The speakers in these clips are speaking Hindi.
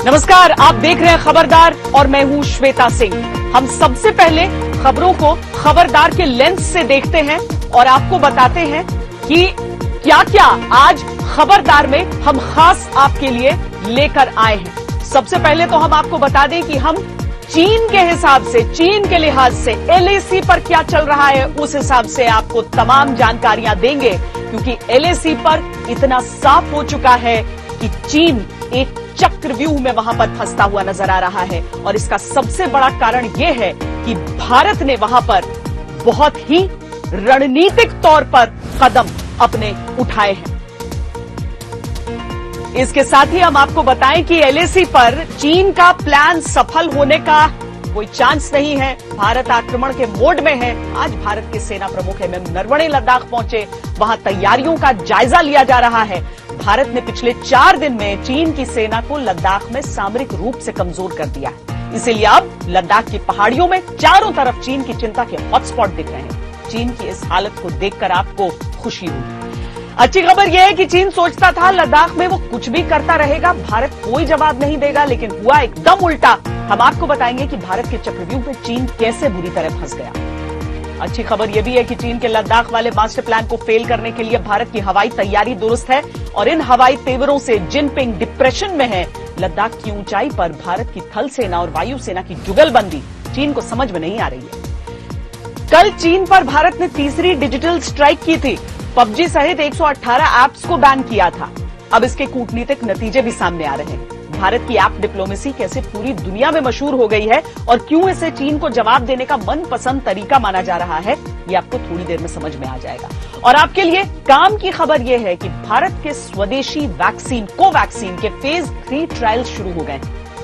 नमस्कार, आप देख रहे हैं खबरदार और मैं हूं श्वेता सिंह। हम सबसे पहले खबरों को खबरदार के लेंस से देखते हैं और आपको बताते हैं कि क्या क्या आज खबरदार में हम खास आपके लिए लेकर आए हैं। सबसे पहले तो हम आपको बता दें कि हम चीन के हिसाब से, चीन के लिहाज से एलएसी पर क्या चल रहा है उस हिसाब से आपको तमाम जानकारियां देंगे, क्योंकि एलएसी पर इतना साफ हो चुका है कि चीन एक चक्रव्यूह में वहां पर फंसता हुआ नजर आ रहा है। और इसका सबसे बड़ा कारण यह है कि भारत ने वहां पर बहुत ही रणनीतिक तौर पर कदम अपने उठाए हैं। इसके साथ ही हम आपको बताएं कि एलएसी पर चीन का प्लान सफल होने का कोई चांस नहीं है। भारत आक्रमण के मोड में है। आज भारत के सेना प्रमुख एमएम नरवणे लद्दाख पहुंचे, वहां तैयारियों का जायजा लिया जा रहा है। भारत ने पिछले 4 दिन में चीन की सेना को लद्दाख में सामरिक रूप से कमजोर कर दिया है। इसीलिए अब लद्दाख की पहाड़ियों में चारों तरफ चीन की चिंता के हॉटस्पॉट दिख रहे हैं। चीन की इस हालत को देखकर आपको खुशी होगी। अच्छी खबर यह है कि चीन सोचता था लद्दाख में वो कुछ भी करता रहेगा, भारत कोई जवाब नहीं देगा, लेकिन हुआ एकदम उल्टा। हम आपको बताएंगे कि भारत के चक्रव्यूह में चीन कैसे बुरी तरह फंस गया। अच्छी खबर यह भी है कि चीन के लद्दाख वाले मास्टर प्लान को फेल करने के लिए भारत की हवाई तैयारी दुरुस्त है और इन हवाई तेवरों से जिनपिंग डिप्रेशन में है। लद्दाख की ऊंचाई पर भारत की थल सेना और वायु सेना की जुगलबंदी चीन को समझ में नहीं आ रही है। कल चीन पर भारत ने तीसरी डिजिटल स्ट्राइक की थी। पबजी सहित 118 ऐप्स को बैन किया था। अब इसके कूटनीतिक नतीजे भी सामने आ रहे हैं। भारत की ऐप डिप्लोमेसी कैसे पूरी दुनिया में मशहूर हो गई है और क्यों इसे चीन को जवाब देने का मनपसंद तरीका माना जा रहा है, ये आपको थोड़ी देर में समझ में आ जाएगा। और आपके लिए काम की खबर यह है कि भारत के स्वदेशी वैक्सीन कोवैक्सीन के फेज 3 ट्रायल शुरू हो गए।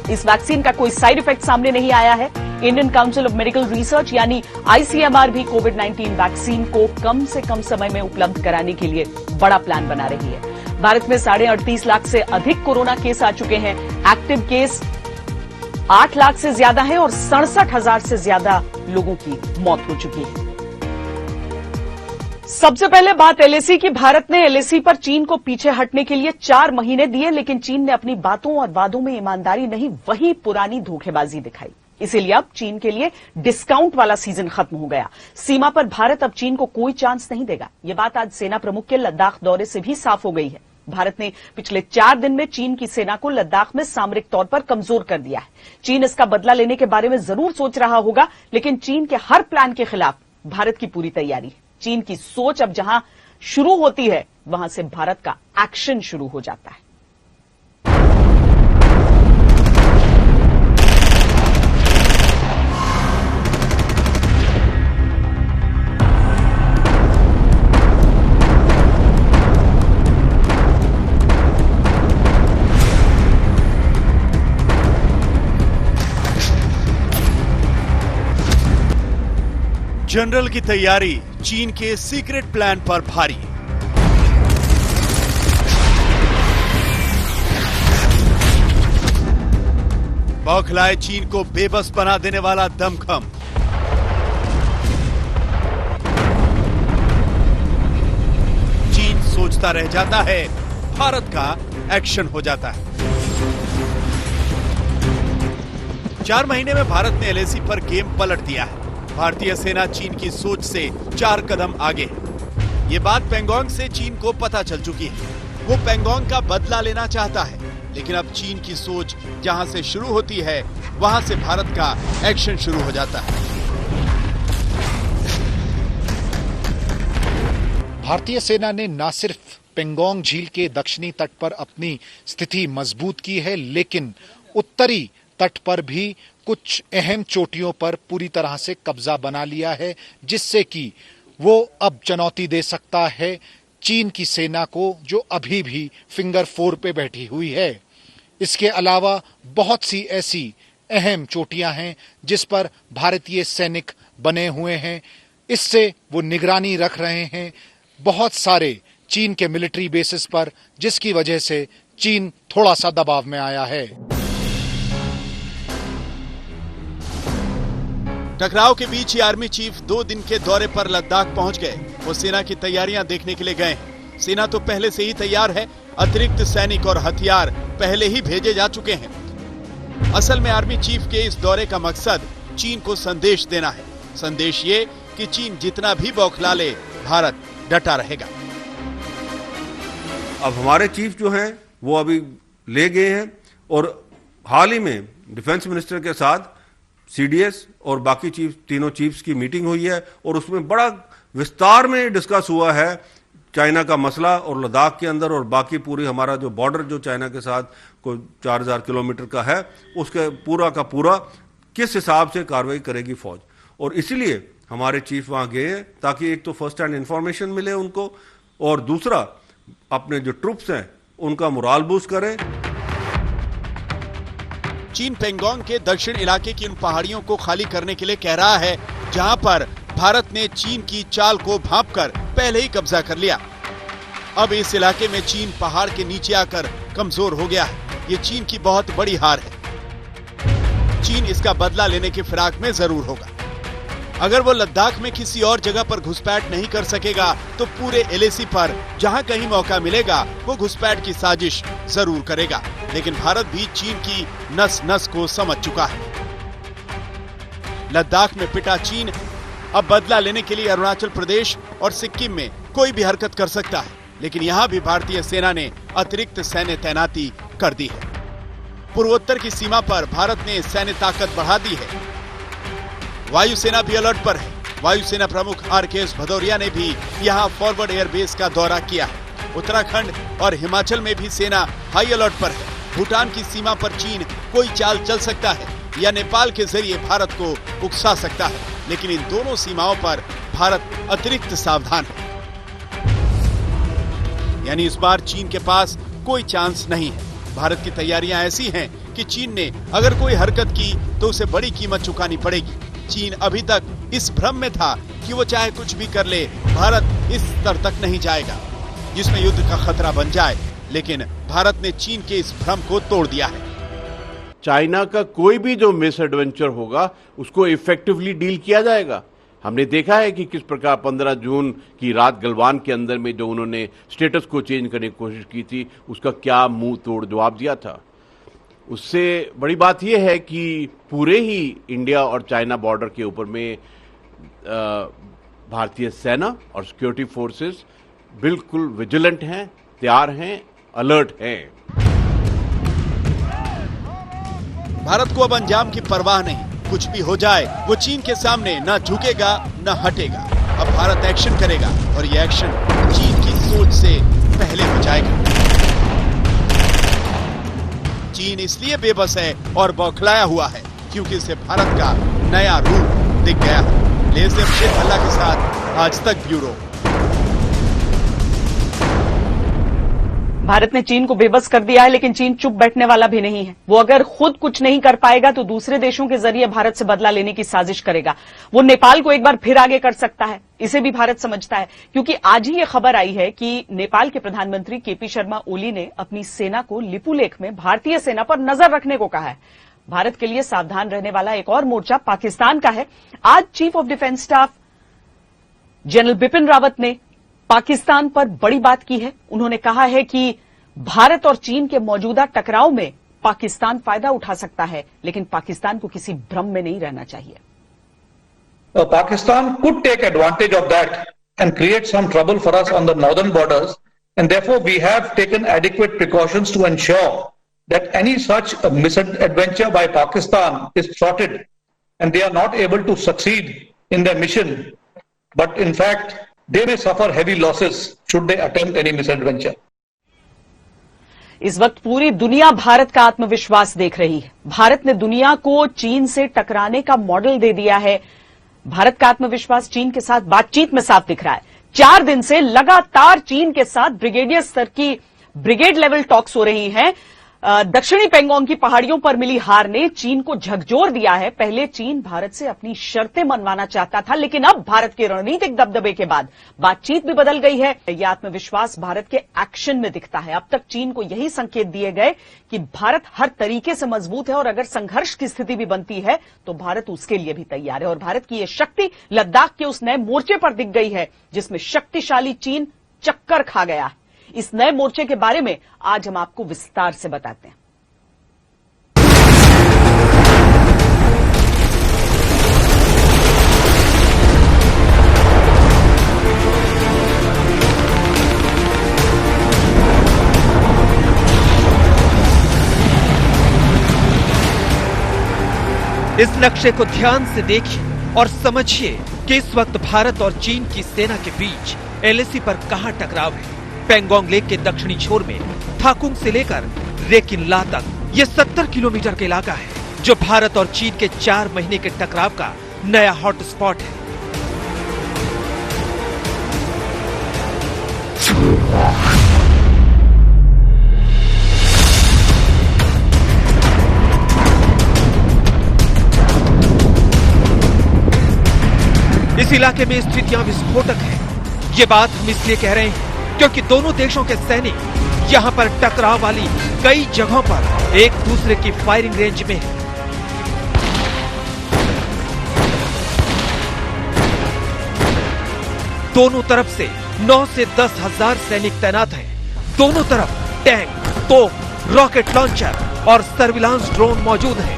इस वैक्सीन का कोई साइड इफेक्ट सामने नहीं आया है। Indian council of medical research यानी आईसीएमआर भी कोविड-19 वैक्सीन को कम से कम समय में उपलब्ध कराने के लिए बड़ा प्लान बना रही है। भारत में 38.5 लाख से अधिक कोरोना केस आ चुके हैं। एक्टिव केस 8 लाख से ज्यादा हैं और 67,000 से ज्यादा लोगों की मौत हो चुकी है। सबसे पहले बात एलएसी की। भारत ने एलएसी पर चीन को पीछे हटने के लिए 4 महीने दिए, लेकिन चीन ने अपनी बातों और वादों में ईमानदारी नहीं, वही पुरानी धोखेबाजी दिखाई। इसीलिए अब चीन के लिए डिस्काउंट वाला सीजन खत्म हो गया। सीमा पर भारत अब चीन को कोई चांस नहीं देगा। यह बात आज सेना प्रमुख के लद्दाख दौरे से भी साफ हो गई है। भारत ने पिछले 4 दिन में चीन की सेना को लद्दाख में सामरिक तौर पर कमजोर कर दिया है। चीन इसका बदला लेने के बारे में जरूर सोच रहा होगा, लेकिन चीन के हर प्लान के खिलाफ भारत की पूरी तैयारी है। चीन की सोच अब जहां शुरू होती है, वहां से भारत का एक्शन शुरू हो जाता है। जनरल की तैयारी चीन के सीक्रेट प्लान पर भारी। बौखलाए चीन को बेबस बना देने वाला दमखम। चीन सोचता रह जाता है, भारत का एक्शन हो जाता है। 4 महीने में भारत ने एलएसी पर गेम पलट दिया है। भारतीय सेना चीन की सोच से 4 कदम आगे है। ये बात पैंगोंग से चीन को पता चल चुकी है। वो पैंगोंग का बदला लेना चाहता है, लेकिन अब चीन की सोच जहां से शुरू होती है, वहां से भारत का एक्शन शुरू हो जाता है। भारतीय सेना ने न सिर्फ पैंगोंग झील के दक्षिणी तट पर अपनी स्थिति मजबूत की है, लेकिन उत्तरी तट पर भी कुछ अहम चोटियों पर पूरी तरह से कब्जा बना लिया है, जिससे कि वो अब चुनौती दे सकता है चीन की सेना को, जो अभी भी फिंगर 4 पे बैठी हुई है। इसके अलावा बहुत सी ऐसी अहम चोटियां हैं जिस पर भारतीय सैनिक बने हुए हैं। इससे वो निगरानी रख रहे हैं बहुत सारे चीन के मिलिट्री बेसिस पर, जिसकी वजह से चीन थोड़ा सा दबाव में आया है। टकराव के बीच ही आर्मी चीफ 2 दिन के दौरे पर लद्दाख पहुंच गए। वो सेना की तैयारियां देखने के लिए गए। सेना तो पहले से ही तैयार है। अतिरिक्त सैनिक और हथियार पहले ही भेजे जा चुके हैं। असल में आर्मी चीफ के इस दौरे का मकसद चीन को संदेश देना है। संदेश ये कि चीन जितना भी बौखला ले, भारत डटा रहेगा। अब हमारे चीफ जो हैं वो अभी ले गए हैं और हाल ही में डिफेंस मिनिस्टर के साथ सीडीएस और बाकी चीफ, तीनों चीफ्स की मीटिंग हुई है और उसमें बड़ा विस्तार में डिस्कस हुआ है चाइना का मसला और लद्दाख के अंदर और बाकी पूरी हमारा जो बॉर्डर जो चाइना के साथ कोई 4000 किलोमीटर का है, उसके पूरा का पूरा किस हिसाब से कार्रवाई करेगी फौज। और इसीलिए हमारे चीफ वहां गए हैं ताकि एक तो फर्स्ट हैंड इंफॉर्मेशन मिले उनको और दूसरा अपने जो ट्रूप्स हैं उनका मोराल बूस्ट करें। चीन पेंगोंग के दक्षिण इलाके की उन पहाड़ियों को खाली करने के लिए कह रहा है जहां पर भारत ने चीन की चाल को भांपकर पहले ही कब्जा कर लिया। अब इस इलाके में चीन पहाड़ के नीचे आकर कमजोर हो गया है। ये चीन की बहुत बड़ी हार है। चीन इसका बदला लेने की फिराक में जरूर होगा। अगर वो लद्दाख में किसी और जगह पर घुसपैठ नहीं कर सकेगा तो पूरे एलएसी पर जहां कहीं मौका मिलेगा वो घुसपैठ की साजिश जरूर करेगा। लेकिन भारत भी चीन की नस नस को समझ चुका है। लद्दाख में पिटा चीन अब बदला लेने के लिए अरुणाचल प्रदेश और सिक्किम में कोई भी हरकत कर सकता है। लेकिन यहां भी भारतीय सेना ने अतिरिक्त सैन्य तैनाती कर दी है। पूर्वोत्तर की सीमा पर भारत ने सैन्य ताकत बढ़ा दी है। वायुसेना भी अलर्ट पर है। वायुसेना प्रमुख आरकेएस भदौरिया ने भी यहां फॉरवर्ड एयरबेस का दौरा किया है। उत्तराखंड और हिमाचल में भी सेना हाई अलर्ट पर है। भूटान की सीमा पर चीन कोई चाल चल सकता है या नेपाल के जरिए भारत को उकसा सकता है, लेकिन इन दोनों सीमाओं पर भारत अतिरिक्त सावधान है। यानी इस बार चीन के पास कोई चांस नहीं है। भारत की तैयारियां ऐसी हैं कि चीन ने अगर कोई हरकत की तो उसे बड़ी कीमत चुकानी पड़ेगी। चीन अभी तक इस भ्रम में था कि वो चाहे कुछ भी कर ले, भारत इस स्तर तक नहीं जाएगा जिसमें युद्ध का खतरा बन जाए। लेकिन भारत ने चीन के इस भ्रम को तोड़ दिया है। चाइना का कोई भी जो मिस एडवेंचर होगा उसको इफेक्टिवली डील किया जाएगा। हमने देखा है कि किस प्रकार 15 जून की रात गलवान के अंदर में जो उन्होंने स्टेटस को चेंज करने की कोशिश की थी, उसका क्या मुंह तोड़ जवाब दिया था। उससे बड़ी बात यह है कि पूरे ही इंडिया और चाइना बॉर्डर के ऊपर में भारतीय सेना और सिक्योरिटी फोर्सेस बिल्कुल विजिलेंट हैं, तैयार हैं, अलर्ट हैं। भारत को अब अंजाम की परवाह नहीं। कुछ भी हो जाए वो चीन के सामने न झुकेगा न हटेगा। अब भारत एक्शन करेगा और ये एक्शन चीन की सोच से पहले हो जाएगा। चीन इसलिए बेबस है और बौखलाया हुआ है क्योंकि इसे भारत का नया रूप दिख गया है। लेज़ शेख अल्लाह के साथ आज तक ब्यूरो। भारत ने चीन को बेबस कर दिया है, लेकिन चीन चुप बैठने वाला भी नहीं है। वो अगर खुद कुछ नहीं कर पाएगा तो दूसरे देशों के जरिए भारत से बदला लेने की साजिश करेगा। वो नेपाल को एक बार फिर आगे कर सकता है, इसे भी भारत समझता है। क्योंकि आज ही ये खबर आई है कि नेपाल के प्रधानमंत्री केपी शर्मा ओली ने अपनी सेना को लिपुलेख में भारतीय सेना पर नजर रखने को कहा है। भारत के लिए सावधान रहने वाला एक और मोर्चा पाकिस्तान का है। आज chief of defence staff general Bipin Rawat ने पाकिस्तान पर बड़ी बात की है। उन्होंने कहा है कि भारत और चीन के मौजूदा टकराव में पाकिस्तान फायदा उठा सकता है, लेकिन पाकिस्तान को किसी भ्रम में नहीं रहना चाहिए। Pakistan could take advantage of that and create some trouble for us on the northern borders, and therefore we have taken adequate precautions to ensure that any such misadventure by Pakistan is thwarted and they are not able to succeed in their mission, but in fact they may suffer heavy losses should they attempt any misadventure. इस वक्त पूरी दुनिया भारत का आत्मविश्वास देख रही है। भारत ने दुनिया को चीन से टकराने का मॉडल दे दिया है। भारत का आत्मविश्वास चीन के साथ बातचीत में साफ दिख रहा है। 4 दिन से लगातार चीन के साथ ब्रिगेडियर स्तर की ब्रिगेड लेवल टॉक्स हो रही हैं। दक्षिणी पेंगोंग की पहाड़ियों पर मिली हार ने चीन को झकझोर दिया है। पहले चीन भारत से अपनी शर्तें मनवाना चाहता था, लेकिन अब भारत के रणनीतिक दबदबे के बाद बातचीत भी बदल गई है। यह आत्मविश्वास भारत के एक्शन में दिखता है। अब तक चीन को यही संकेत दिए गए कि भारत हर तरीके से मजबूत है और अगर संघर्ष की स्थिति भी बनती है तो भारत उसके लिए भी तैयार है। और भारत की यह शक्ति लद्दाख के उस नए मोर्चे पर दिख गई है जिसमें शक्तिशाली चीन चक्कर खा गया है। इस नए मोर्चे के बारे में आज हम आपको विस्तार से बताते हैं। इस नक्शे को ध्यान से देखिए और समझिए कि इस वक्त भारत और चीन की सेना के बीच एलएसी पर कहां टकराव है। पेंगोंग लेक के दक्षिणी छोर में थाकुंग से लेकर रेकिनला तक ये 70 किलोमीटर का इलाका है, जो भारत और चीन के 4 महीने के टकराव का नया हॉट स्पॉट है। इस इलाके में स्थितियां विस्फोटक हैं। ये बात हम इसलिए कह रहे हैं क्योंकि दोनों देशों के सैनिक यहां पर टकराव वाली कई जगहों पर एक दूसरे की फायरिंग रेंज में हैं। दोनों तरफ से 9 से 10 हजार सैनिक तैनात हैं। दोनों तरफ टैंक, तोप, रॉकेट लॉन्चर और सर्विलांस ड्रोन मौजूद हैं।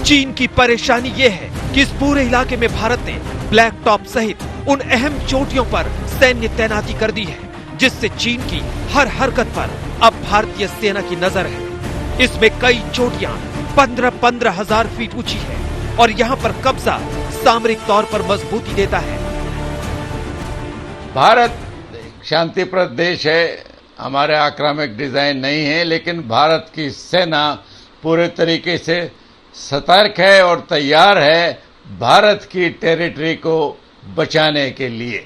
चीन की परेशानी यह है कि इस पूरे इलाके में भारत ने ब्लैक टॉप सहित उन अहम चोटियों पर सैन्य तैनाती कर दी है, जिससे चीन की हर हरकत पर अब भारतीय सेना की नजर है। इसमें कई चोटियां 15-15 हजार फीट ऊंची है और यहां पर कब्जा सामरिक तौर पर मजबूती देता है। भारत शांतिप्रद देश है, हमारे आक्रामक डिजाइन नहीं है, लेकिन भारत की सेना पूरे तरीके से सतर्क है और तैयार है भारत की टेरिटरी को बचाने के लिए।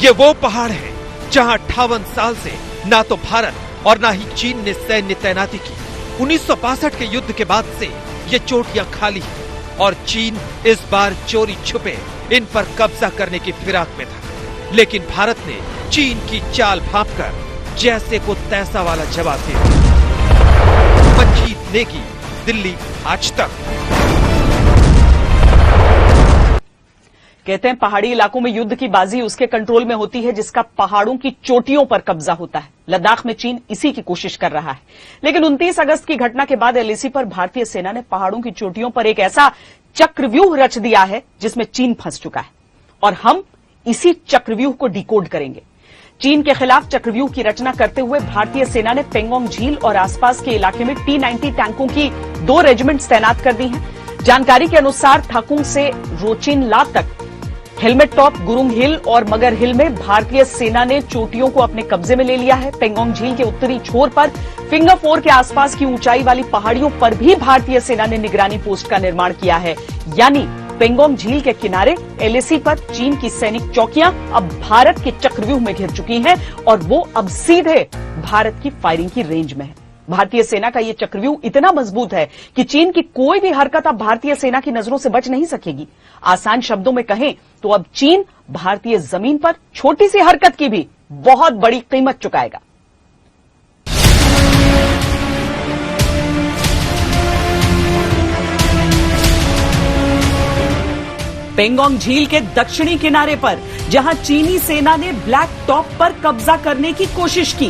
ये वो पहाड़ है जहां 58 साल से ना तो भारत और ना ही चीन ने सैन्य तैनाती की। 1962 के युद्ध के बाद से ये चोटियां खाली हैं और चीन इस बार चोरी छुपे इन पर कब्जा करने की फिराक में था। लेकिन भारत ने चीन की चाल भांपकर जैसे को तैसा वाला जवाब दिया। जीत लेगी दिल्ली आज तक। कहते हैं पहाड़ी इलाकों में युद्ध की बाजी उसके कंट्रोल में होती है जिसका पहाड़ों की चोटियों पर कब्जा होता है। लद्दाख में चीन इसी की कोशिश कर रहा है, लेकिन 29 अगस्त की घटना के बाद एलएसी पर भारतीय सेना ने पहाड़ों की चोटियों पर एक ऐसा चक्रव्यूह रच दिया है जिसमें चीन फंस चुका है और हम इसी चक्रव्यूह को डिकोड करेंगे। चीन के खिलाफ चक्रव्यूह की रचना करते हुए भारतीय सेना ने पेंगोंग झील और आसपास के इलाके में T-90 टैंकों की 2 रेजिमेंट्स तैनात कर दी हैं। जानकारी के अनुसार थाकुंग से रोचिनला तक हेलमेट टॉप, गुरुंग हिल और मगर हिल में भारतीय सेना ने चोटियों को अपने कब्जे में ले लिया है। पेंगोंग झील के उत्तरी छोर पर फिंगर 4 के आसपास की ऊंचाई वाली पहाड़ियों पर भी भारतीय सेना ने निगरानी पोस्ट का निर्माण किया है। यानी पेंगोंग झील के किनारे एलएसी पर चीन की सैनिक चौकियां अब भारत के चक्रव्यूह में घिर चुकी हैं और वो अब सीधे भारत की फायरिंग की रेंज में है। भारतीय सेना का यह चक्रव्यूह इतना मजबूत है कि चीन की कोई भी हरकत अब भारतीय सेना की नजरों से बच नहीं सकेगी। आसान शब्दों में कहें तो अब चीन भारतीय जमीन पर छोटी सी हरकत की भी बहुत बड़ी कीमत चुकाएगा। पेंगोंग झील के दक्षिणी किनारे पर जहां चीनी सेना ने ब्लैक टॉप पर कब्जा करने की कोशिश की,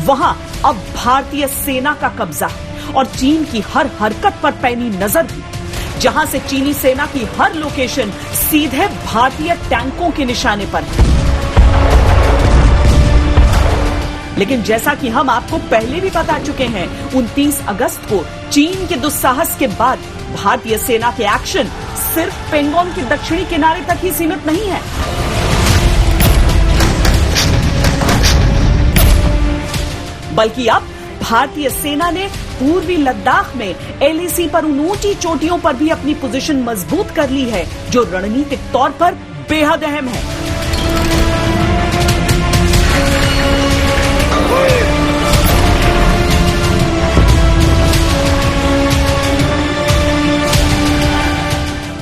वहां अब भारतीय सेना का कब्जा है और चीन की हर हरकत पर पैनी नजर भी, जहां से चीनी सेना की हर लोकेशन सीधे भारतीय टैंकों के निशाने पर है। लेकिन जैसा कि हम आपको पहले भी बता चुके हैं, 29 अगस्त को चीन के दुस्साहस के बाद भारतीय सेना के एक्शन सिर्फ पेंगोंग के दक्षिणी किनारे तक ही सीमित नहीं है। बल्कि अब भारतीय सेना ने पूर्वी लद्दाख में एलएसी पर उन ऊंची चोटियों पर भी अपनी पोजीशन मजबूत कर ली है जो रणनीतिक तौर पर बेहद अहम है।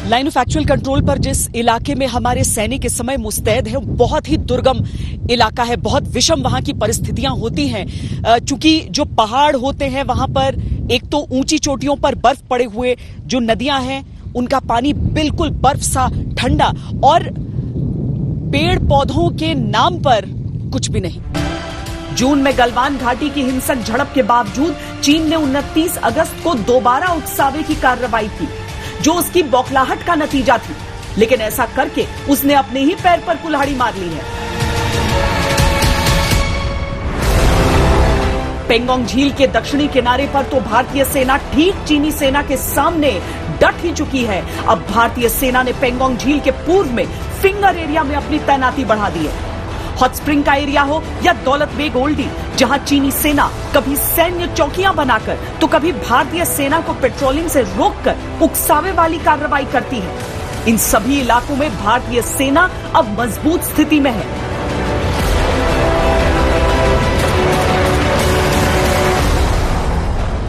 लाइन ऑफ एक्चुअल कंट्रोल पर जिस इलाके में हमारे सैनिक इस समय मुस्तैद है, बहुत ही दुर्गम इलाका है, बहुत विषम वहां की परिस्थितियां होती हैं। चूंकि जो पहाड़ होते हैं वहां पर एक तो ऊंची चोटियों पर बर्फ पड़े हुए, जो नदियां हैं उनका पानी बिल्कुल बर्फ सा ठंडा और पेड़ पौधों के नाम पर कुछ भी नहीं। जून में गलवान घाटी की हिंसक झड़प के बावजूद चीन ने 29 अगस्त को दोबारा उकसावे की कार्रवाई की, जो उसकी बौखलाहट का नतीजा थी। लेकिन ऐसा करके उसने अपने ही पैर पर कुल्हाड़ी मार ली है। पेंगोंग झील के दक्षिणी किनारे पर तो भारतीय सेना ठीक चीनी सेना के सामने डट ही चुकी है। अब भारतीय सेना ने पेंगोंग झील के पूर्व में फिंगर एरिया में अपनी तैनाती बढ़ा दी है। हॉट स्प्रिंग का एरिया हो या दौलत बेग ओल्डी, जहां चीनी सेना कभी सैन्य चौकियां बनाकर तो कभी भारतीय सेना को पेट्रोलिंग से रोककर उकसावे वाली कार्रवाई करती है। इन सभी इलाकों में भारतीय सेना अब मजबूत स्थिति में है।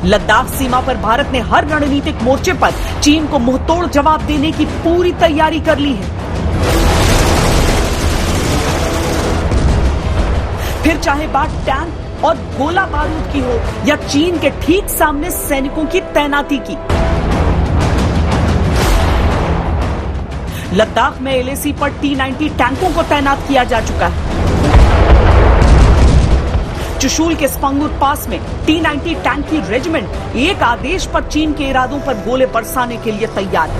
लद्दाख सीमा पर भारत ने हर रणनीतिक मोर्चे पर चीन को मुंहतोड़ जवाब देने की पूरी तैयारी कर ली है। फिर चाहे बात टैंक और गोला बारूद की हो या चीन के ठीक सामने सैनिकों की तैनाती की। लद्दाख में एलएसी पर T-90 टैंकों को तैनात किया जा चुका है। चुशूल के स्पंगुर पास में T-90 टैंक की रेजिमेंट एक आदेश पर चीन के इरादों पर गोले बरसाने के लिए तैयार है।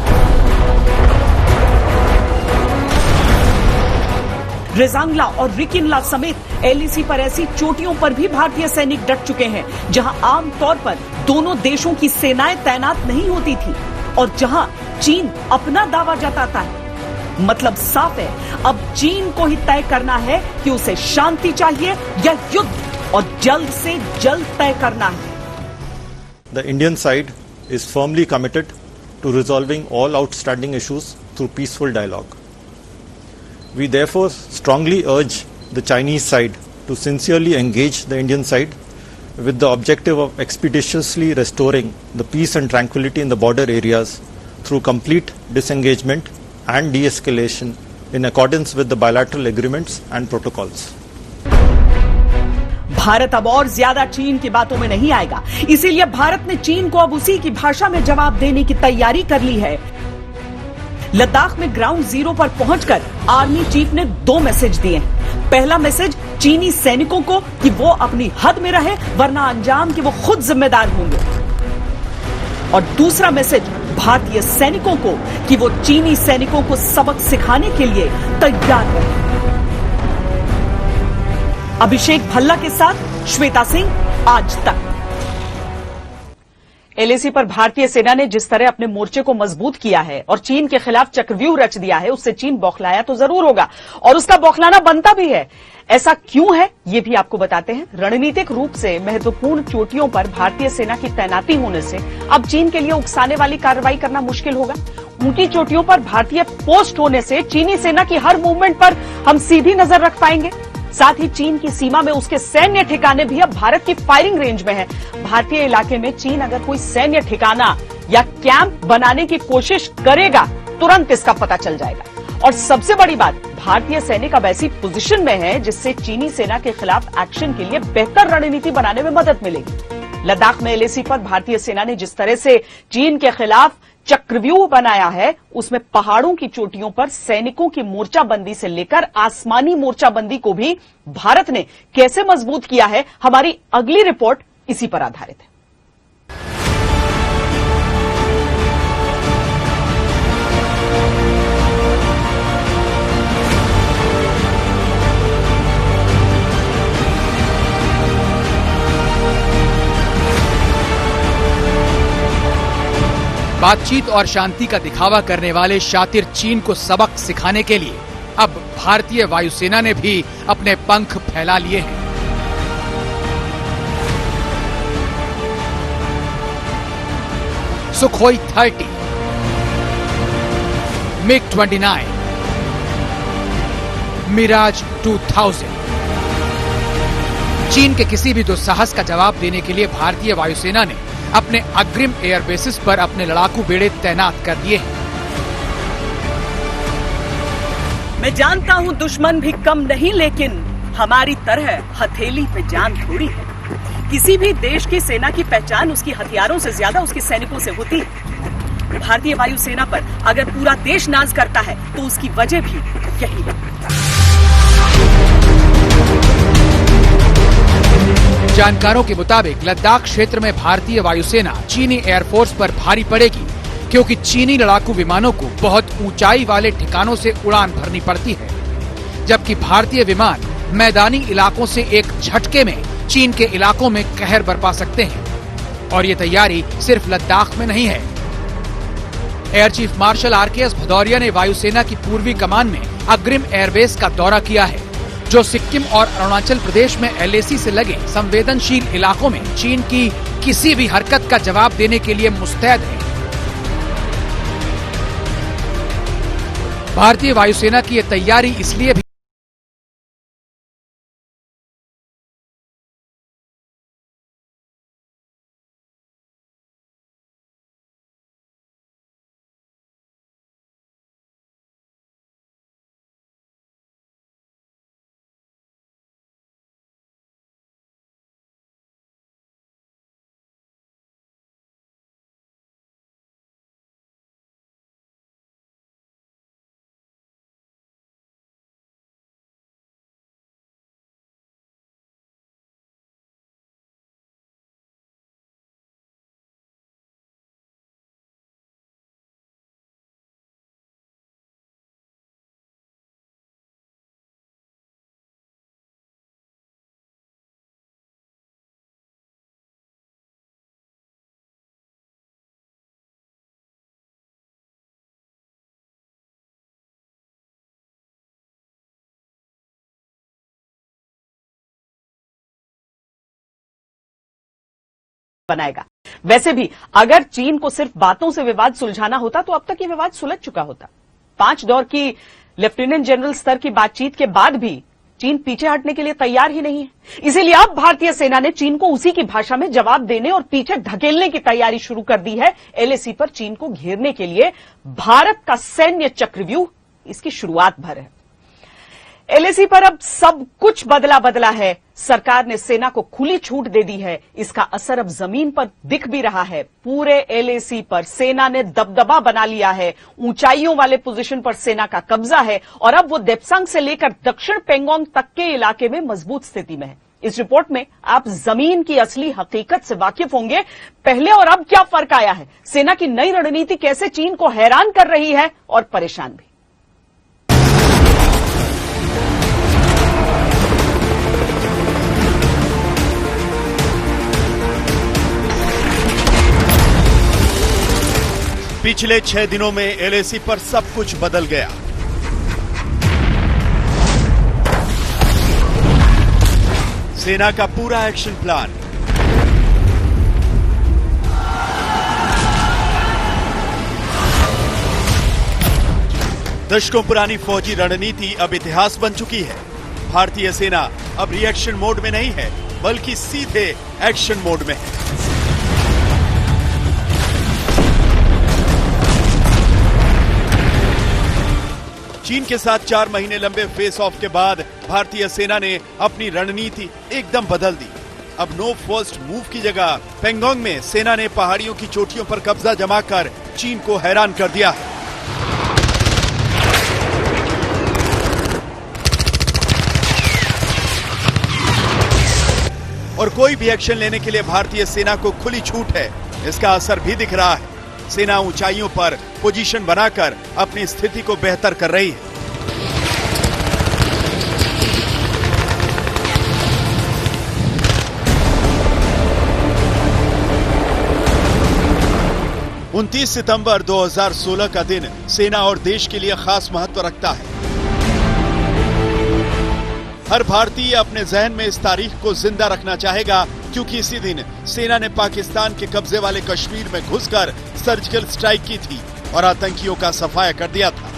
रेजांगला और रिकिनला समेत एलएसी पर ऐसी चोटियों पर भी भारतीय सैनिक डट चुके हैं, जहां आमतौर पर दोनों देशों की सेनाएं तैनात नहीं होती थी और जहां चीन अपना दावा जताता है। मतलब साफ है, अब चीन को ही तय करना है कि उसे शांति चाहिए या युद्ध, और जल्द से जल्द तय करना है। The Indian side is firmly committed to resolving all outstanding issues through peaceful dialogue. We therefore strongly urge the Chinese side to sincerely engage the Indian side with the objective of expeditiously restoring the peace and tranquility in the border areas through complete disengagement and de-escalation in accordance with the bilateral agreements and protocols. Bharat अब और ज्यादा चीन की बातों में नहीं आएगा, इसीलिए भारत ने चीन को अब उसी की भाषा में जवाब देने की तैयारी कर ली है। लद्दाख में ग्राउंड जीरो पर पहुंचकर आर्मी चीफ ने 2 मैसेज दिए हैं। पहला मैसेज चीनी सैनिकों को कि वो अपनी हद में रहे, वरना अंजाम के वो खुद जिम्मेदार होंगे, और दूसरा मैसेज भारतीय सैनिकों को कि वो चीनी सैनिकों को सबक सिखाने के लिए तैयार रहे। अभिषेक भल्ला के साथ श्वेता सिंह, आज तक। एलएसी पर भारतीय सेना ने जिस तरह अपने मोर्चे को मजबूत किया है और चीन के खिलाफ चक्रव्यूह रच दिया है, उससे चीन बौखलाया तो जरूर होगा और उसका बौखलाना बनता भी है। ऐसा क्यों है, ये भी आपको बताते हैं। रणनीतिक रूप से महत्वपूर्ण चोटियों पर भारतीय सेना की तैनाती होने से अब चीन के लिए उकसाने वाली कार्रवाई करना मुश्किल होगा। ऊंची चोटियों पर भारतीय पोस्ट होने से चीनी सेना की हर मूवमेंट पर हम सीधी नजर रख पाएंगे। साथ ही चीन की सीमा में उसके सैन्य ठिकाने भी अब भारत की फायरिंग रेंज में है। भारतीय इलाके में चीन अगर कोई सैन्य ठिकाना या कैंप बनाने की कोशिश करेगा, तुरंत इसका पता चल जाएगा। और सबसे बड़ी बात, भारतीय सैनिक अब ऐसी पोजीशन में है जिससे चीनी सेना के खिलाफ एक्शन के लिए बेहतर रणनीति बनाने में मदद मिलेगी। लद्दाख में एलएसी पर भारतीय सेना ने जिस तरह से चीन के खिलाफ चक्रव्यूह बनाया है, उसमें पहाड़ों की चोटियों पर सैनिकों की मोर्चाबंदी से लेकर आसमानी मोर्चाबंदी को भी भारत ने कैसे मजबूत किया है, हमारी अगली रिपोर्ट इसी पर आधारित है। बातचीत और शांति का दिखावा करने वाले शातिर चीन को सबक सिखाने के लिए अब भारतीय वायुसेना ने भी अपने पंख फैला लिए हैं। Sukhoi 30, MiG-29, Mirage 2000। चीन के किसी भी दुस्साहस का जवाब देने के लिए भारतीय वायुसेना ने अपने अग्रिम एयर बेसिस पर अपने लड़ाकू बेड़े तैनात कर दिए हैं। मैं जानता हूं दुश्मन भी कम नहीं, लेकिन हमारी तरह हथेली पे जान थोड़ी है। किसी भी देश की सेना की पहचान उसकी हथियारों से ज्यादा उसके सैनिकों से होती है। भारतीय वायुसेना पर अगर पूरा देश नाज करता है तो उसकी वजह भी यही है। जानकारों के मुताबिक लद्दाख क्षेत्र में भारतीय वायुसेना चीनी एयरफोर्स पर भारी पड़ेगी, क्योंकि चीनी लड़ाकू विमानों को बहुत ऊंचाई वाले ठिकानों से उड़ान भरनी पड़ती है, जबकि भारतीय विमान मैदानी इलाकों से एक झटके में चीन के इलाकों में कहर बरपा सकते हैं। और ये तैयारी सिर्फ लद्दाख में नहीं है। Air chief marshal RKS Bhadauria ने वायुसेना की पूर्वी कमान में अग्रिम एयरबेस का दौरा किया है, जो सिक्किम और अरुणाचल प्रदेश में LAC से लगे संवेदनशील इलाकों में चीन की किसी भी हरकत का जवाब देने के लिए मुस्तैद है। भारतीय वायुसेना की यह तैयारी इसलिए भी बनाएगा। वैसे भी अगर चीन को सिर्फ बातों से विवाद सुलझाना होता तो अब तक ये विवाद सुलझ चुका होता। 5 दौर की लेफ्टिनेंट जनरल स्तर की बातचीत के बाद भी चीन पीछे हटने के लिए तैयार ही नहीं है। इसीलिए अब भारतीय सेना ने चीन को उसी की भाषा में जवाब देने और पीछे ढकेलने की तैयारी शुरू कर दी है। LAC पर चीन को घेरने के लिए भारत का सैन्य चक्रव्यूह इसकी शुरुआत भर है। LAC पर अब सब कुछ बदला है। सरकार ने सेना को खुली छूट दे दी है। इसका असर अब जमीन पर दिख भी रहा है। पूरे LAC पर सेना ने दबदबा बना लिया है। ऊंचाइयों वाले पोजीशन पर सेना का कब्जा है और अब वो देप्सांग से लेकर दक्षिण पेंगोंग तक के इलाके में मजबूत स्थिति में है। इस रिपोर्ट में आप जमीन की असली हकीकत से वाकिफ होंगे। पहले और अब क्या फर्क आया है, सेना की नई रणनीति कैसे चीन को हैरान कर रही है और परेशान भी। पिछले 6 दिनों में LAC पर सब कुछ बदल गया। सेना का पूरा एक्शन प्लान, दशकों पुरानी फौजी रणनीति अब इतिहास बन चुकी है। भारतीय सेना अब रिएक्शन मोड में नहीं है, बल्कि सीधे एक्शन मोड में है। चीन के साथ 4 महीने लंबे फेस ऑफ के बाद भारतीय सेना ने अपनी रणनीति एकदम बदल दी। अब नो फर्स्ट मूव की जगह पेंगोंग में सेना ने पहाड़ियों की चोटियों पर कब्जा जमाकर चीन को हैरान कर दिया है। और कोई भी एक्शन लेने के लिए भारतीय सेना को खुली छूट है। इसका असर भी दिख रहा है। सेना ऊंचाइयों पर पोजीशन बनाकर अपनी स्थिति को बेहतर कर रही है। उनतीस सितंबर 2016 का दिन सेना और देश के लिए खास महत्व रखता है। हर भारतीय अपने जहन में इस तारीख को जिंदा रखना चाहेगा, क्योंकि इसी दिन सेना ने पाकिस्तान के कब्जे वाले कश्मीर में घुसकर सर्जिकल स्ट्राइक की थी और आतंकियों का सफाया कर दिया था।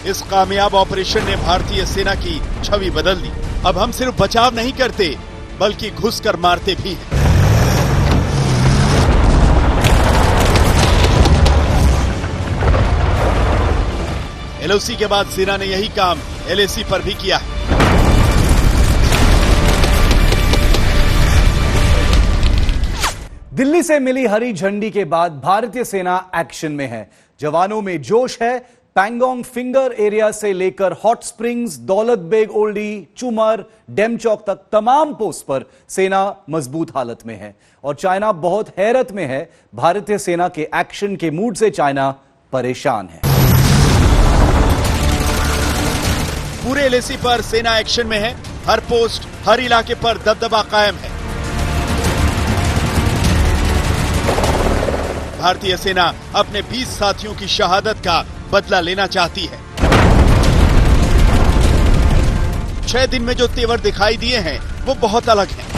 इस कामयाब ऑपरेशन ने भारतीय सेना की छवि बदल दी। अब हम सिर्फ बचाव नहीं करते, बल्कि घुसकर मारते भी हैं। LOC के बाद सेना ने यही काम LAC पर भी किया है। दिल्ली से मिली हरी झंडी के बाद भारतीय सेना एक्शन में है। जवानों में जोश है, पैंगोंग फिंगर एरिया से लेकर hot springs, Daulat Beg Oldi, चुमर, dam चौक तक तमाम पोस्ट पर सेना मजबूत हालत में है और चाइना बहुत हैरत में है। भारतीय सेना के एक्शन के मूड से चाइना परेशान है। पूरे एलएसी पर सेना एक्शन में है। हर पोस्ट, हर इलाके पर दबदबा कायम है। भारतीय सेना अपने 20 साथियों की शहादत का बदला लेना चाहती है। 6 दिन में जो तेवर दिखाई दिए हैं वो बहुत अलग हैं।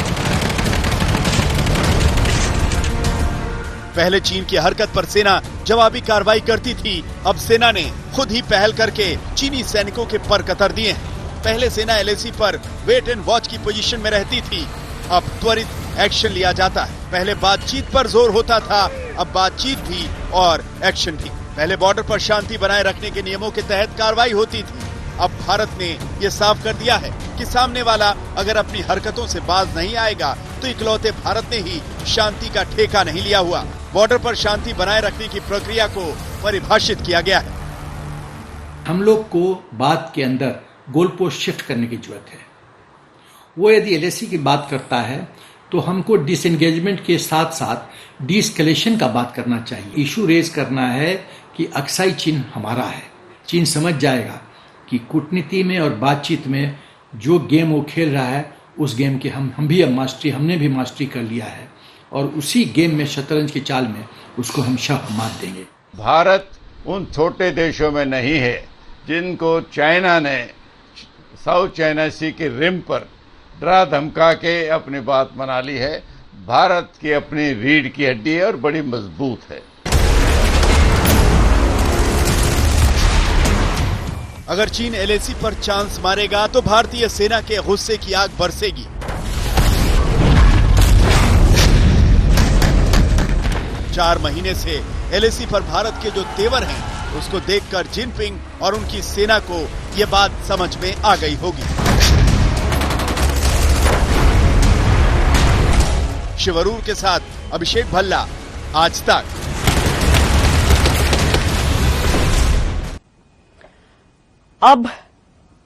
पहले चीन की हरकत पर सेना जवाबी कार्रवाई करती थी, अब सेना ने खुद ही पहल करके चीनी सैनिकों के पर कतर दिए हैं। पहले सेना एलएसी पर वेट एंड वॉच की पोजीशन में रहती थी, अब त्वरित एक्शन लिया जाता है। पहले बातचीत पर जोर होता था, अब बातचीत भी और एक्शन भी। पहले बॉर्डर पर शांति बनाए रखने के नियमों के तहत कार्रवाई होती थी, अब भारत ने ये साफ कर दिया है कि सामने वाला अगर अपनी हरकतों से बाज नहीं आएगा तो इकलौते भारत ने ही शांति का ठेका नहीं लिया हुआ। बॉर्डर पर शांति बनाए रखने की प्रक्रिया को परिभाषित किया गया है। हम लोग को बात के अंदर गोल पोस्ट शिफ्ट करने की जरूरत है। वो यदि एलएसी की बात करता है तो हमको डिसएंगेजमेंट के साथ साथ डीएस्केलेशन का बात करना चाहिए। इशू रेज करना है कि अक्साई चीन हमारा है। चीन समझ जाएगा कि कूटनीति में और बातचीत में जो गेम वो खेल रहा है उस गेम के हमने भी मास्टरी कर लिया है और उसी गेम में शतरंज की चाल में उसको हम शह मात देंगे। भारत उन छोटे देशों में नहीं है जिनको चाइना ने साउथ चाइना सी के रिम पर डरा धमका के अपनी बात मना ली है। भारत की अपनी रीढ़ की हड्डी है और बड़ी मजबूत है। अगर चीन एलएसी पर चांस मारेगा तो भारतीय सेना के गुस्से की आग बरसेगी। चार महीने से एलएसी पर भारत के जो तेवर हैं, उसको देखकर जिनपिंग और उनकी सेना को ये बात समझ में आ गई होगी। शिवरूर के साथ अभिषेक भल्ला, आज तक। अब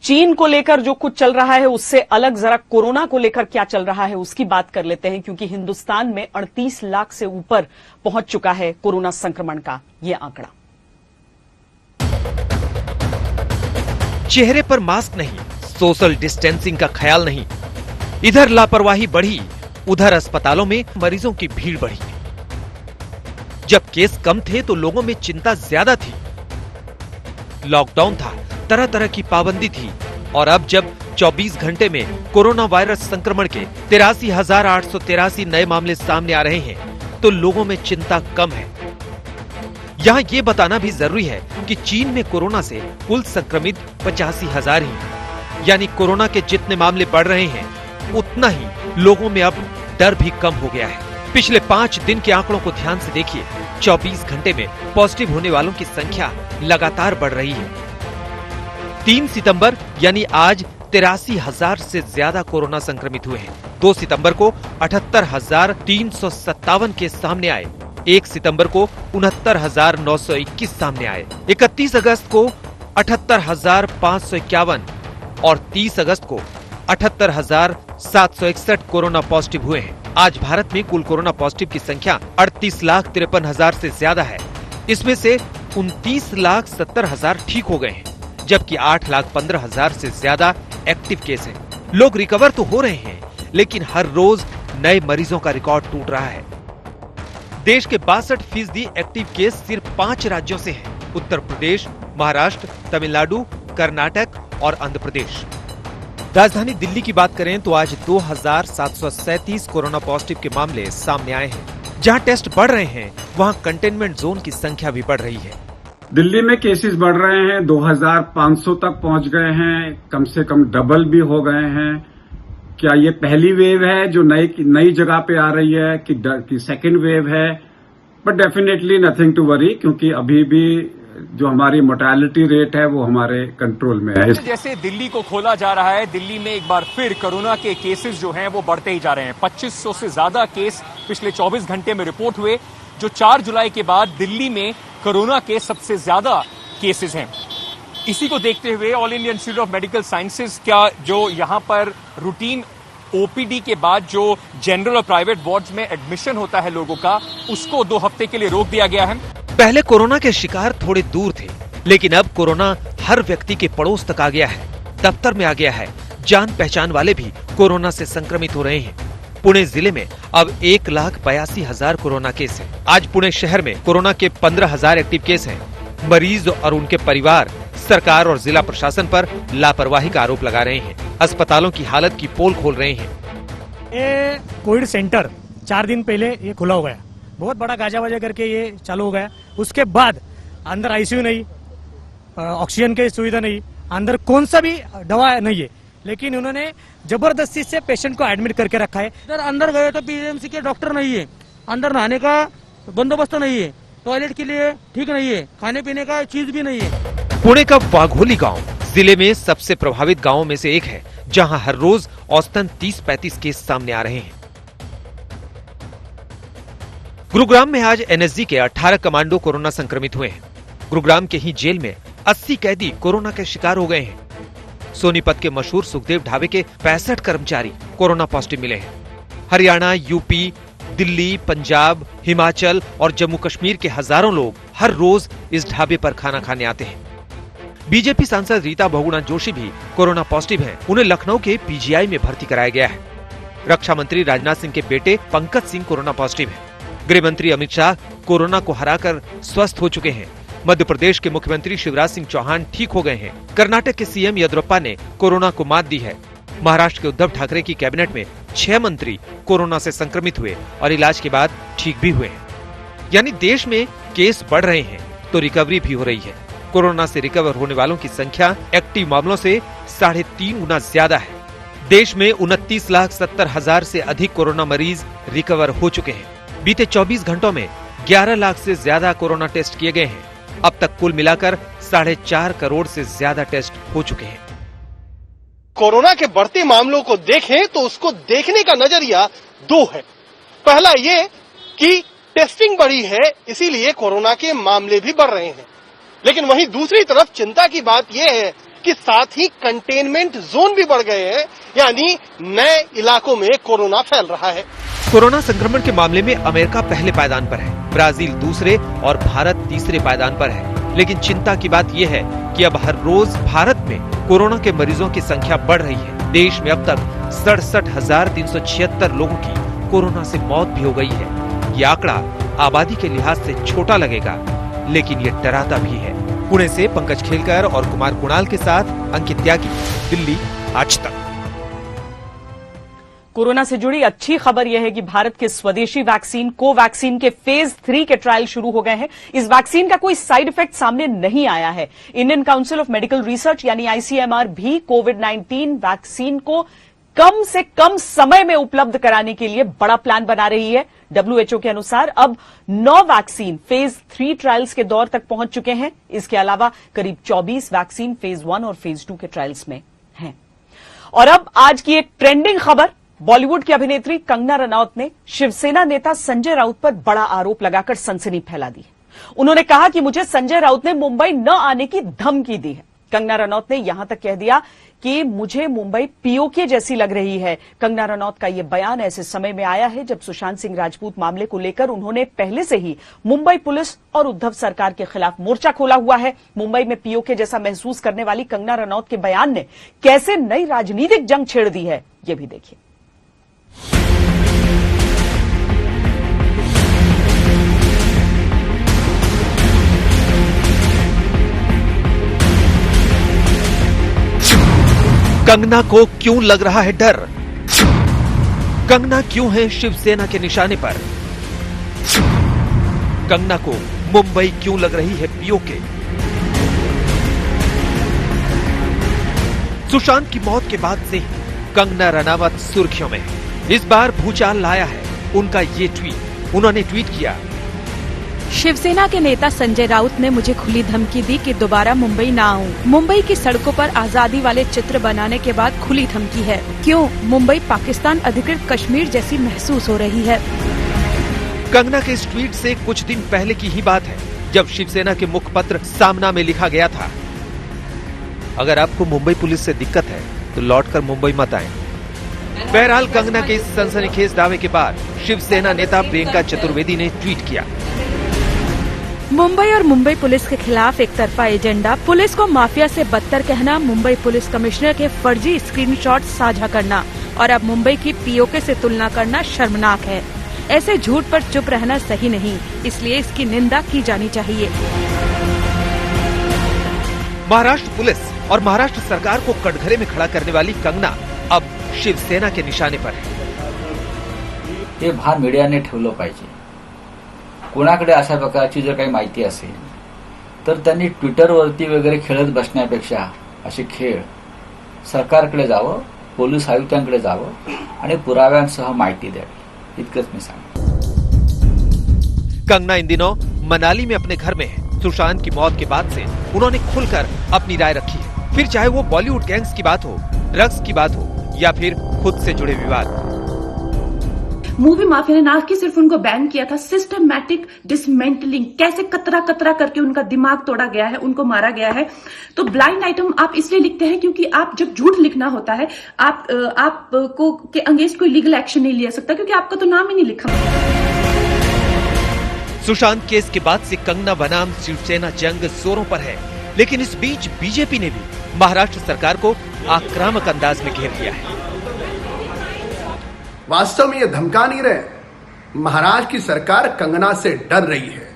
चीन को लेकर जो कुछ चल रहा है उससे अलग जरा कोरोना को लेकर क्या चल रहा है उसकी बात कर लेते हैं, क्योंकि हिंदुस्तान में 38 लाख से ऊपर पहुंच चुका है कोरोना संक्रमण का ये आंकड़ा। चेहरे पर मास्क नहीं, सोशल डिस्टेंसिंग का ख्याल नहीं, इधर लापरवाही बढ़ी, उधर अस्पतालों में मरीजों की भीड़ बढ़ी। जब केस कम थे तो लोगों में चिंता ज्यादा थी। लॉकडाउन था, तरह तरह की पाबंदी थी और अब जब 24 घंटे में कोरोना वायरस संक्रमण के 83,883 नए मामले सामने आ रहे हैं तो लोगों में चिंता कम है। यहाँ ये बताना भी जरूरी है कि चीन में कोरोना से कुल संक्रमित 85,000 ही, यानी कोरोना के जितने मामले बढ़ रहे हैं उतना ही लोगों में अब डर भी कम हो गया है। पिछले 5 दिन के आंकड़ों को ध्यान से देखिए। 24 घंटे में पॉजिटिव होने वालों की संख्या लगातार बढ़ रही है। 3 सितंबर यानी आज 83,000 से ज्यादा कोरोना संक्रमित हुए हैं। 2 सितंबर को 78,357 केस सामने आए। 1 सितंबर को 69,921 सामने आए। 31 अगस्त को 78,551 और 30 अगस्त को 78,761 कोरोना पॉजिटिव हुए हैं। आज भारत में कुल कोरोना पॉजिटिव की संख्या 38,53,000 से ज्यादा है। इसमें से 29,70,000 ठीक हो गए हैं, जबकि 8,15,000 से ज्यादा एक्टिव केस हैं। लोग रिकवर तो हो रहे हैं, लेकिन हर रोज नए मरीजों का रिकॉर्ड टूट रहा है। देश के 62% एक्टिव केस सिर्फ 5 राज्यों से हैं: उत्तर प्रदेश, महाराष्ट्र, तमिलनाडु, कर्नाटक और आंध्र प्रदेश। राजधानी दिल्ली की बात करें तो आज 2,737 कोरोना पॉजिटिव के मामले सामने आए हैं। जहां टेस्ट बढ़ रहे हैं, वहां कंटेनमेंट जोन की संख्या भी बढ़ रही है। दिल्ली में केसेस बढ़ रहे हैं, 2,500 तक पहुंच गए हैं, कम से कम डबल भी हो गए हैं। क्या ये पहली वेव है जो नई जगह पे आ रही है कि सेकेंड वेव है? But definitely nothing to worry, क्योंकि अभी भी जो हमारी मोर्टेलिटी रेट है वो हमारे कंट्रोल में है। जैसे दिल्ली को खोला जा रहा है, दिल्ली में एक बार फिर कोरोना के केसेस जो हैं वो बढ़ते ही जा रहे हैं। 2500 से ज्यादा केस पिछले 24 घंटे में रिपोर्ट हुए, जो 4 जुलाई के बाद दिल्ली में कोरोना के सबसे ज्यादा केसेस हैं। इसी को देखते हुए all India institute of medical sciences का जो यहाँ पर रूटीन ओपीडी के बाद जो जनरल और प्राइवेट वार्ड्स में एडमिशन होता है लोगों का, उसको 2 हफ्ते के लिए रोक दिया गया है। पहले कोरोना के शिकार थोड़े दूर थे, लेकिन अब कोरोना हर व्यक्ति के पड़ोस तक आ गया है, दफ्तर में आ गया है। जान पहचान वाले भी कोरोना से संक्रमित हो रहे हैं। पुणे जिले में अब 1,82,000 कोरोना केस हैं। आज पुणे शहर में कोरोना के 15,000 एक्टिव केस हैं। मरीज और उनके परिवार सरकार और जिला प्रशासन पर लापरवाही का आरोप लगा रहे हैं। अस्पतालों की हालत की पोल खोल रहे हैं। ये कोविड सेंटर 4 दिन पहले ये खुला हो गया, बहुत बड़ा गाजा बाजा करके ये चालू हो गया। उसके बाद अंदर आईसीयू नहीं, ऑक्सीजन की सुविधा नहीं, अंदर कौन सा भी दवा नहीं है, लेकिन उन्होंने जबरदस्ती से पेशेंट को एडमिट करके रखा है। अंदर गए तो पीएमसी के डॉक्टर नहीं है, अंदर नहाने का बंदोबस्त नहीं है, टॉयलेट के लिए ठीक नहीं है, खाने पीने का चीज भी नहीं है। पुणे का वाघोली गांव जिले में सबसे प्रभावित गांवों में से एक है, जहां हर रोज औसतन 30-35 केस सामने आ रहे हैं। गुरुग्राम में आज एनएसजी के 18 कमांडो कोरोना संक्रमित हुए हैं। गुरुग्राम के ही जेल में 80 कैदी कोरोना के शिकार हो गए हैं। सोनीपत के मशहूर सुखदेव ढाबे के 65 कर्मचारी कोरोना पॉजिटिव मिले हैं। हरियाणा, यूपी, दिल्ली, पंजाब, हिमाचल और जम्मू कश्मीर के हजारों लोग हर रोज इस ढाबे पर खाना खाने आते हैं। बीजेपी सांसद रीता बहुगुणा जोशी भी कोरोना पॉजिटिव हैं। उन्हें लखनऊ के पीजीआई में भर्ती कराया गया है। रक्षा मंत्री राजनाथ सिंह के बेटे पंकज सिंह कोरोना पॉजिटिव हैं। गृह मंत्री अमित शाह कोरोना को हराकर स्वस्थ हो चुके हैं। मध्य प्रदेश के मुख्यमंत्री शिवराज सिंह चौहान ठीक हो गए हैं। कर्नाटक के सीएम येदियुरप्पा ने कोरोना को मात दी है। महाराष्ट्र के उद्धव ठाकरे की कैबिनेट में 6 मंत्री कोरोना से संक्रमित हुए और इलाज के बाद ठीक भी हुए हैं। यानी देश में केस बढ़ रहे हैं तो रिकवरी भी हो रही है। कोरोना से रिकवर होने वालों की संख्या एक्टिव मामलों से 3.5 गुना ज्यादा है। देश में 29,70,000 से अधिक कोरोना मरीज रिकवर हो चुके हैं। बीते 24 घंटों में 11 लाख से ज्यादा कोरोना टेस्ट किए गए हैं। अब तक कुल मिलाकर 4.5 करोड़ से ज्यादा टेस्ट हो चुके हैं। कोरोना के बढ़ते मामलों को देखें तो उसको देखने का नजरिया 2 है। पहला ये कि टेस्टिंग बढ़ी है, इसीलिए कोरोना के मामले भी बढ़ रहे हैं। लेकिन वहीं दूसरी तरफ चिंता की बात यह है कि साथ ही कंटेनमेंट जोन भी बढ़ गए हैं, यानी नए इलाकों में कोरोना फैल रहा है। कोरोना संक्रमण के मामले में अमेरिका पहले पायदान पर है, ब्राजील दूसरे और भारत तीसरे पायदान पर है। लेकिन चिंता की बात यह है कि अब हर रोज भारत में कोरोना के मरीजों की संख्या बढ़ रही है। देश में अब तक 67,376 लोगों की कोरोना से मौत भी हो गई है। ये आंकड़ा आबादी के लिहाज से छोटा लगेगा, लेकिन ये डराता भी है। पुणे से पंकज खेलकर और कुमार कुणाल के साथ अंकित त्यागी, दिल्ली, आज तक। कोरोना से जुड़ी अच्छी खबर यह है कि भारत के स्वदेशी वैक्सीन कोवैक्सीन के फेज 3 के ट्रायल शुरू हो गए हैं। इस वैक्सीन का कोई साइड इफेक्ट सामने नहीं आया है। Indian council of medical research यानी आईसीएमआर भी कोविड-19 वैक्सीन को कम से कम समय में उपलब्ध कराने के लिए बड़ा प्लान बना रही है। डब्ल्यूएचओ के अनुसार अब 9 वैक्सीन फेज 3 ट्रायल्स के दौर तक पहुंच चुके हैं। इसके अलावा करीब 24 वैक्सीन फेज 1 और फेज 2 के ट्रायल्स में हैं। और अब आज की एक ट्रेंडिंग खबर, बॉलीवुड की अभिनेत्री कंगना रनौत ने शिवसेना नेता संजय राउत पर बड़ा आरोप लगाकर सनसनी फैला दी। उन्होंने कहा कि मुझे संजय राउत ने मुंबई न आने की धमकी दी है। कंगना रनौत ने यहां तक कह दिया कि मुझे मुंबई पीओके जैसी लग रही है। कंगना रनौत का यह बयान ऐसे समय में आया है जब सुशांत सिंह राजपूत मामले को लेकर उन्होंने पहले से ही मुंबई पुलिस और उद्धव सरकार के खिलाफ मोर्चा खोला हुआ है। मुंबई में पीओके जैसा महसूस करने वाली कंगना रनौत के बयान ने कैसे नई राजनीतिक जंग छेड़ दी है, यह भी देखिए। कंगना को क्यों लग रहा है डर? कंगना क्यों है शिवसेना के निशाने पर? कंगना को मुंबई क्यों लग रही है पीओके? सुशांत की मौत के बाद से कंगना रनावत सुर्खियों में है। इस बार भूचाल लाया है उनका ये ट्वीट। उन्होंने ट्वीट किया, शिवसेना के नेता संजय राउत ने मुझे खुली धमकी दी कि दोबारा मुंबई ना आऊं। मुंबई की सड़कों पर आजादी वाले चित्र बनाने के बाद खुली धमकी है। क्यों? मुंबई पाकिस्तान अधिकृत कश्मीर जैसी महसूस हो रही है। कंगना के इस ट्वीट से कुछ दिन पहले की ही बात है, जब शिवसेना के मुखपत्र सामना में लिखा गया था, अगर आपको मुंबई पुलिस से दिक्कत है तो लौटकर मुंबई मत आएं। बहरहाल कंगना के इस सनसनीखेज दावे के बाद शिवसेना नेता प्रियंका चतुर्वेदी ने ट्वीट किया, मुंबई और मुंबई पुलिस के खिलाफ एक तरफा एजेंडा, पुलिस को माफिया से बदतर कहना, मुंबई पुलिस कमिश्नर के फर्जी स्क्रीनशॉट साझा करना और अब मुंबई की पीओके से तुलना करना शर्मनाक है। ऐसे झूठ पर चुप रहना सही नहीं, इसलिए इसकी निंदा की जानी चाहिए। महाराष्ट्र पुलिस और महाराष्ट्र सरकार को कटघरे में खड़ा करने वाली कंगना अब शिवसेना के निशाने पर है। हे भान मीडियाने ठेवलं पाहिजे। कोणाकडे अशा प्रकारची जर काही माहिती असेल तर त्यांनी ट्विटरवरती वगैरे खेळत बसण्यापेक्षा असे खेळ सरकारकडे जावं, पोलीस आयुक्तांकडे जावं आणि पुराव्यांसह माहिती द्यावी, इतकंच मी सांगतो। कंगना इन दिनों मनाली में अपने घर में है। सुशांत की मौत के बाद से उन्होंने खुलकर अपनी राय रखी है, फिर चाहे वो बॉलीवुड गैंग्स की बात हो, ड्रग्स की बात हो या फिर खुद से जुड़े विवाद। मूवी माफिया ने ना कि सिर्फ उनको बैन किया था, सिस्टमैटिक डिसमेंटलिंग, कैसे कतरा कतरा करके उनका दिमाग तोड़ा गया है, उनको मारा गया है। तो ब्लाइंड आइटम आप इसलिए लिखते हैं क्योंकि आप जब झूठ लिखना होता है आप को के अगेंस्ट कोई लीगल एक्शन नहीं लिया सकता क्योंकि आपका तो नाम ही नहीं लिखा। सुशांत केस के बाद से कंगना बनाम शिवसेना जंग जोरों पर है, लेकिन इस बीच बीजेपी ने भी महाराष्ट्र सरकार को आक्रामक अंदाज में घेर लिया है। वास्तव में ये धमका नहीं रहे, महाराष्ट्र की सरकार कंगना से डर रही है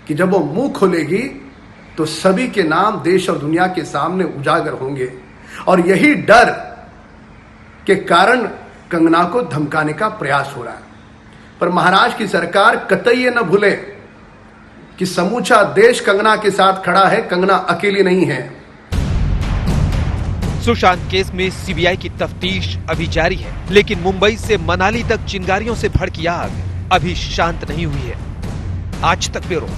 कि जब वो मुंह खोलेगी तो सभी के नाम देश और दुनिया के सामने उजागर होंगे और यही डर के कारण कंगना को धमकाने का प्रयास हो रहा है। पर महाराष्ट्र की सरकार कतई ये न भूले कि समूचा देश कंगना के साथ खड़ा है, कंगना अकेली नहीं है। सुशांत केस में सीबीआई की तफ्तीश अभी जारी है, लेकिन मुंबई से मनाली तक चिंगारियों से भड़की आग अभी शांत नहीं हुई है। आज तक ब्यूरो।